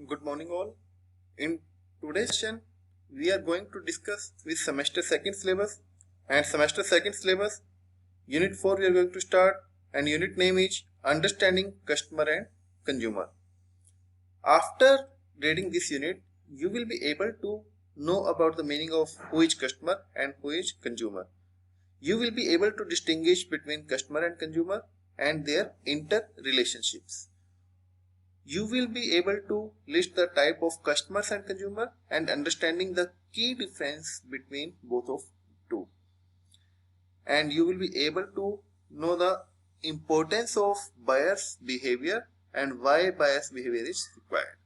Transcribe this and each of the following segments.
Good morning all. In today's session, we are going to discuss with semester second syllabus and semester second syllabus unit 4 we are going to start, and unit name is understanding customer and consumer. After reading this unit, you will be able to know about the meaning of who is customer and who is consumer. You will be able to distinguish between customer and consumer and their interrelationships. You will be able to list the type of customers and consumer and understanding the key difference between both of two. And you will be able to know the importance of buyer's behavior and why buyer's behavior is required,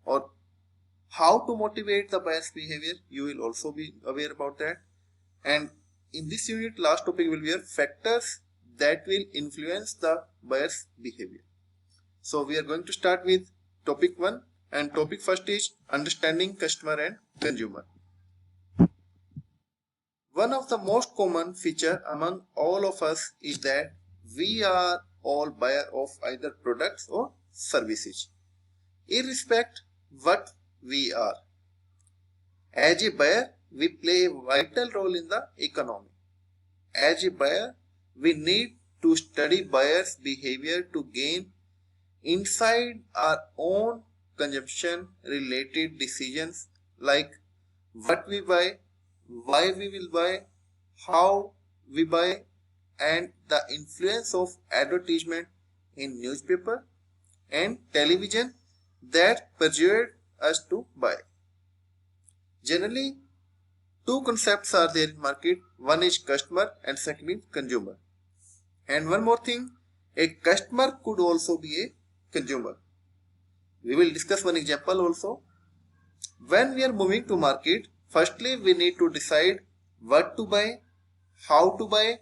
or how to motivate the buyer's behavior. You will also be aware about that. And in this unit, last topic will be factors that will influence the buyer's behavior. So we are going to start with topic 1, and topic first is understanding customer and consumer. One of the most common feature among all of us is that we are all buyer of either products or services, irrespective what we are. As a buyer, we play a vital role in the economy. As a buyer, we need to study buyers' behavior to gain inside our own consumption related decisions, like what we buy, why we will buy, how we buy, and the influence of advertisement in newspaper and television that persuade us to buy. Generally, two concepts are there in market. One is customer and second is consumer. And one more thing, a customer could also be a consumer. We will discuss one example also. When we are moving to market, firstly we need to decide what to buy, how to buy,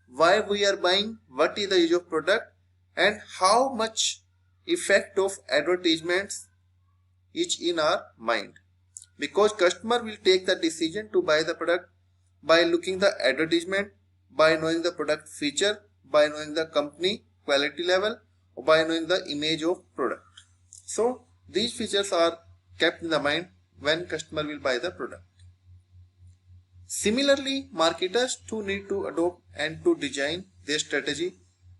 why we are buying, what is the use of product, and how much effect of advertisements is in our mind. Because customer will take the decision to buy the product by looking the advertisement, by knowing the product feature, by knowing the company quality level, or by knowing the image of product. So these features are kept in the mind when customer will buy the product. Similarly, marketers too need to adopt and to design their strategy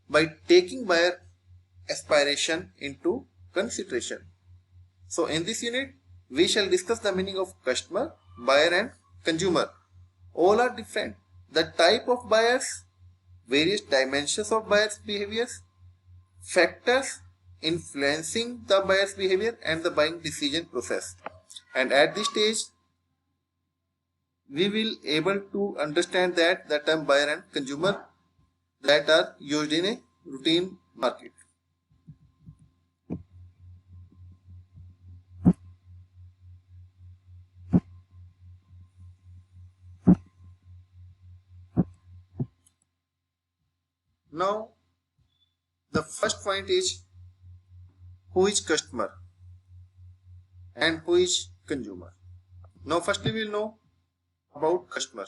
by taking buyer aspiration into consideration. So in this unit, we shall discuss the meaning of customer, buyer and consumer. All are different. The type of buyers, various dimensions of buyers' behaviors, factors influencing the buyer's behavior and the buying decision process. And at this stage, we will able to understand that the term buyer and consumer that are used in a routine market. Now, the first point is who is customer and who is consumer. Now firstly we will know about customer.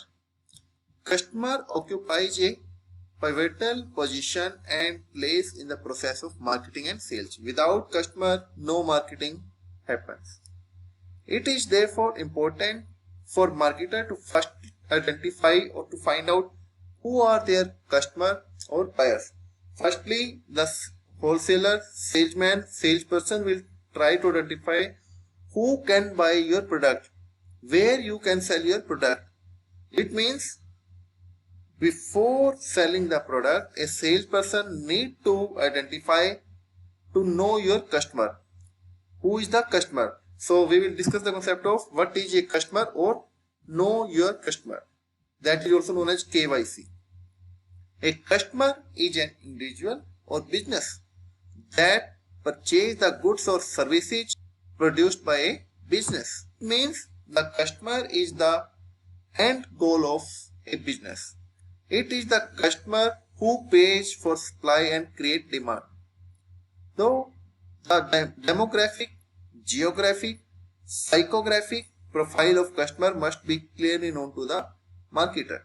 Customer occupies a pivotal position and place in the process of marketing and sales. Without customer, no marketing happens. It is therefore important for marketer to first identify or to find out who are their customer or buyers. Firstly, the wholesaler, salesman, salesperson will try to identify who can buy your product, where you can sell your product. It means before selling the product, a salesperson need to identify, to know your customer. Who is the customer? So we will discuss the concept of what is a customer or know your customer. That is also known as KYC. A customer is an individual or business that purchase the goods or services produced by a business. It means the customer is the end goal of a business. It is the customer who pays for supply and create demand. Though the demographic, geographic, psychographic profile of customer must be clearly known to the marketer.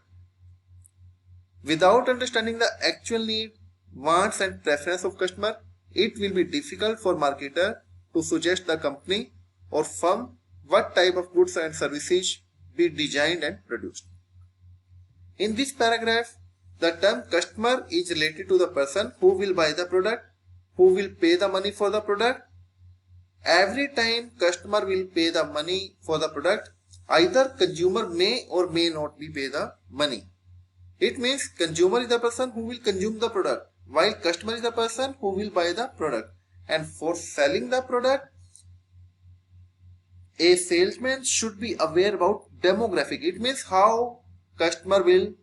Without understanding the actual need, wants and preference of customer, it will be difficult for marketer to suggest the company or firm what type of goods and services be designed and produced. In this paragraph, the term customer is related to the person who will buy the product, who will pay the money for the product. Every time customer will pay the money for the product, either consumer may or may not be pay the money. It means consumer is the person who will consume the product, while customer is the person who will buy the product. And for selling the product, a salesman should be aware about demographic. It means how customer will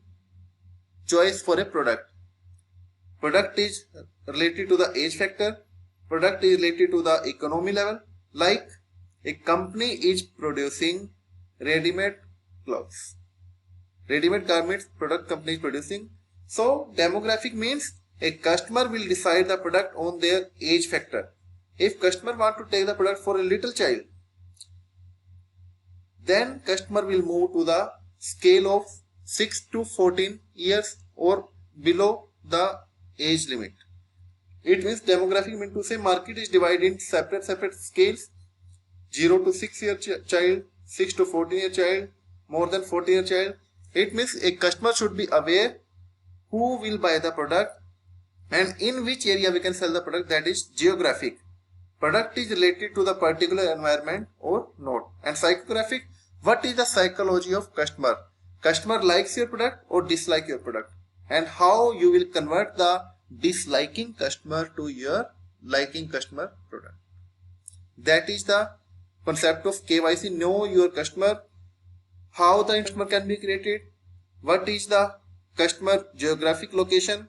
choice for a product. Product is related to the age factor. Product is related to the economy level. Like a company is producing ready-made clothes, ready-made garments, product company is producing. So demographic means a customer will decide the product on their age factor. If customer want to take the product for a little child, then customer will move to the scale of 6 to 14 years or below the age limit. It means demographic means to say market is divided in separate scales. 0 to 6 year child, 6 to 14 year child, more than 14 year child. It means a customer should be aware who will buy the product and in which area we can sell the product, that is geographic. Product is related to the particular environment or not. And psychographic, what is the psychology of customer? Customer likes your product or dislike your product, and how you will convert the disliking customer to your liking customer product. That is the concept of KYC. Know your customer, how the customer can be created, what is the customer geographic location,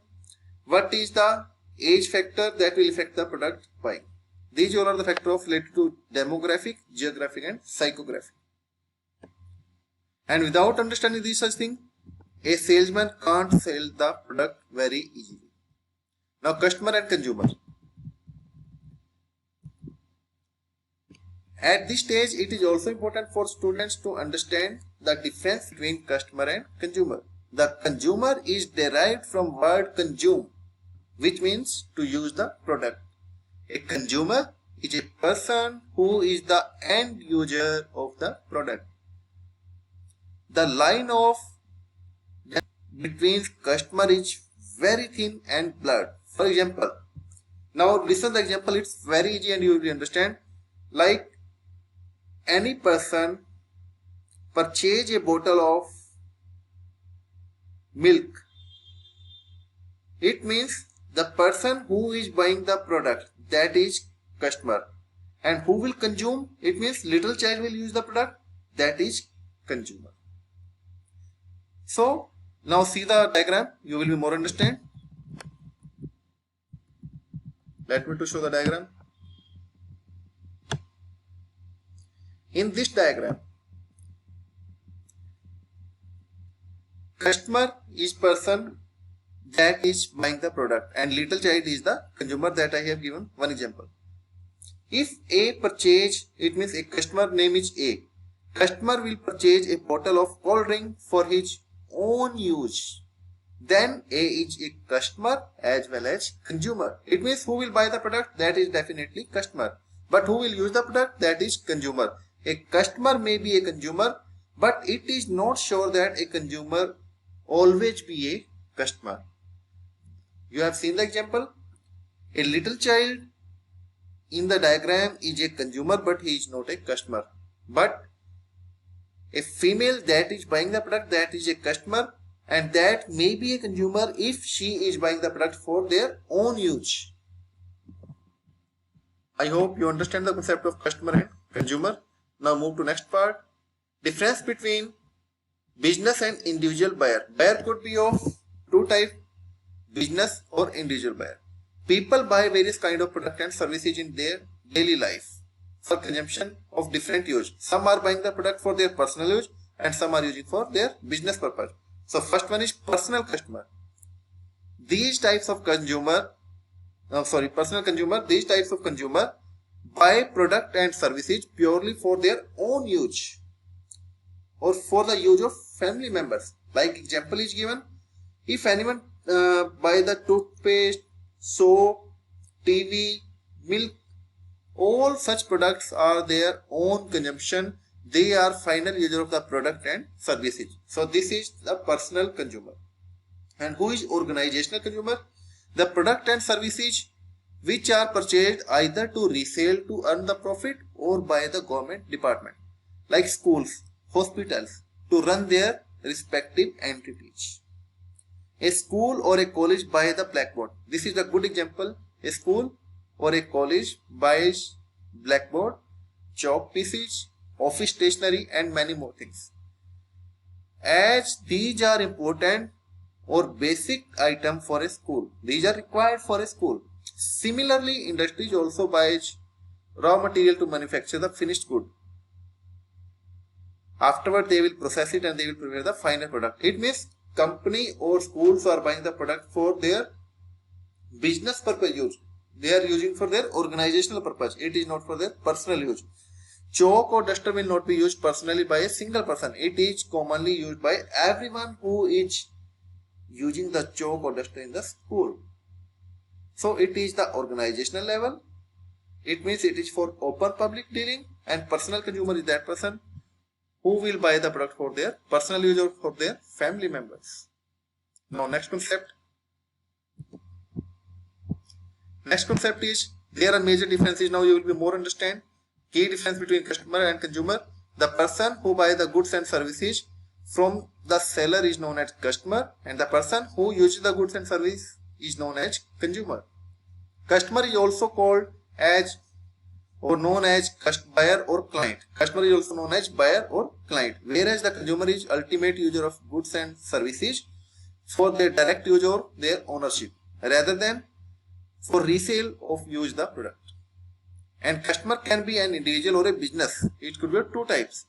what is the age factor that will affect the product buying. These all are the factors related to demographic, geographic and psychographic. And without understanding these such things, a salesman can't sell the product very easily. Now customer and consumer. At this stage, it is also important for students to understand the difference between customer and consumer. The consumer is derived from word consume, which means to use the product. A consumer is a person who is the end user of the product. The line of between customer is very thin and blurred. For example, now listen the example, it's very easy and you will understand. Like any person purchase a bottle of milk. It means the person who is buying the product, that is customer. And who will consume? It means little child will use the product, that is consumer. So now see the diagram, you will be more understand. Let me to show the diagram. In this diagram, customer is person that is buying the product and little child is the consumer, that I have given one example. If A purchase, it means a customer name is A. Customer will purchase a bottle of cold drink for his own use. Then A is a customer as well as consumer. It means who will buy the product, that is definitely customer. But who will use the product, that is consumer. A customer may be a consumer, but it is not sure that a consumer always be a customer. You have seen the example. A little child in the diagram is a consumer, but he is not a customer. But a female that is buying the product, that is a customer, and that may be a consumer if she is buying the product for their own use. I hope you understand the concept of customer and consumer. Now move to next part. Difference between business and individual buyer. Buyer could be of two types, business or individual buyer. People buy various kind of product and services in their daily life for consumption of different use. Some are buying the product for their personal use and some are using for their business purpose. So first one is personal customer. These types of consumer, personal consumer, these types of consumer buy product and services purely for their own use or for the use of family members. Like example is given, if anyone buy the toothpaste, soap, TV, milk all such products are their own consumption. They are final user of the product and services. So this is the personal consumer. And who is organizational consumer? The product and services which are purchased either to resell to earn the profit or by the government department like schools, hospitals to run their respective entities. A school or a college buys the blackboard. This is a good example. A school or a college buys blackboard, chalk pieces, office stationery and many more things. As these are important or basic item for a school, these are required for a school. Similarly, industries also buys raw material to manufacture the finished good. Afterward, they will process it and they will prepare the final product. It means company or schools are buying the product for their business purpose use. They are using for their organizational purpose. It is not for their personal use. Chalk or duster will not be used personally by a single person. It is commonly used by everyone who is using the chalk or duster in the school. So it is the organizational level. It means it is for open public dealing, and personal consumer is that person who will buy the product for their personal use or for their family members. Now next concept. Next concept is there are major differences. Now you will be more understand. Key difference between customer and consumer. The person who buys the goods and services from the seller is known as customer, and the person who uses the goods and service is known as consumer. Customer is also called as or known as buyer or client. Customer is also known as buyer or client, whereas the consumer is ultimate user of goods and services for their direct use or their ownership rather than for resale of use the product. And customer can be an individual or a business. It could be of two types.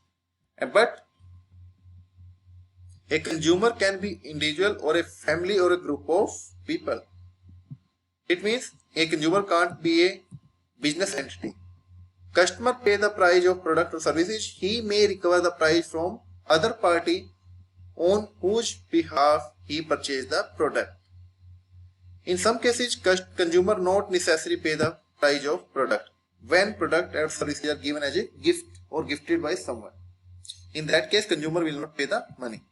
But a consumer can be individual or a family or a group of people. It means a consumer can't be a business entity. Customer pay the price of product or services. He may recover the price from other party on whose behalf he purchased the product. In some cases, consumer not necessarily pay the price of product when product or services are given as a gift or gifted by someone. In that case, consumer will not pay the money.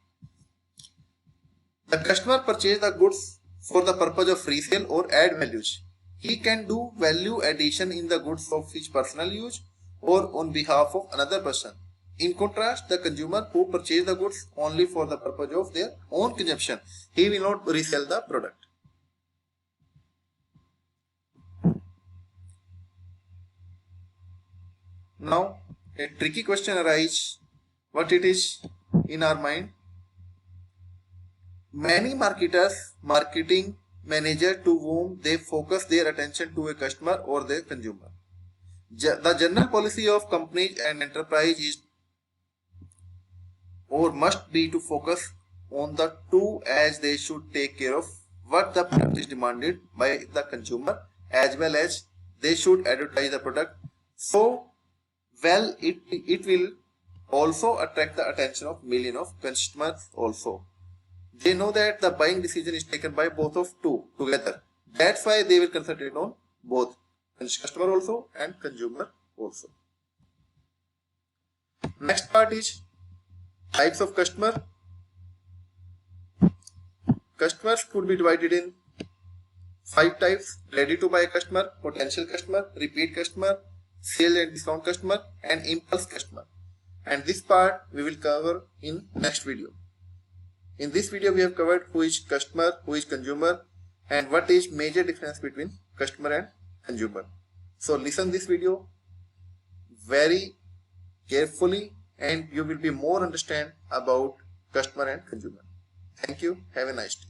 The customer purchase the goods for the purpose of resale or add values. He can do value addition in the goods of his personal use or on behalf of another person. In contrast, the consumer who purchase the goods only for the purpose of their own consumption, he will not resell the product. Now, a tricky question arises. What it is in our mind? Many marketers, marketing manager to whom they focus their attention to a customer or their consumer. The general policy of companies and enterprise is or must be to focus on the two, as they should take care of what the product is demanded by the consumer, as well as they should advertise the product so well it will also attract the attention of millions of customers also. They know that the buying decision is taken by both of two together. That's why they will concentrate on both customer also and consumer also. Next part is types of customer. Customers could be divided in 5 types: ready to buy customer, potential customer, repeat customer, sale and discount customer, and impulse customer. And this part we will cover in next video. In this video we have covered who is customer, who is consumer, and what is major difference between customer and consumer. So listen this video very carefully and you will be more understand about customer and consumer. Thank you. Have a nice day.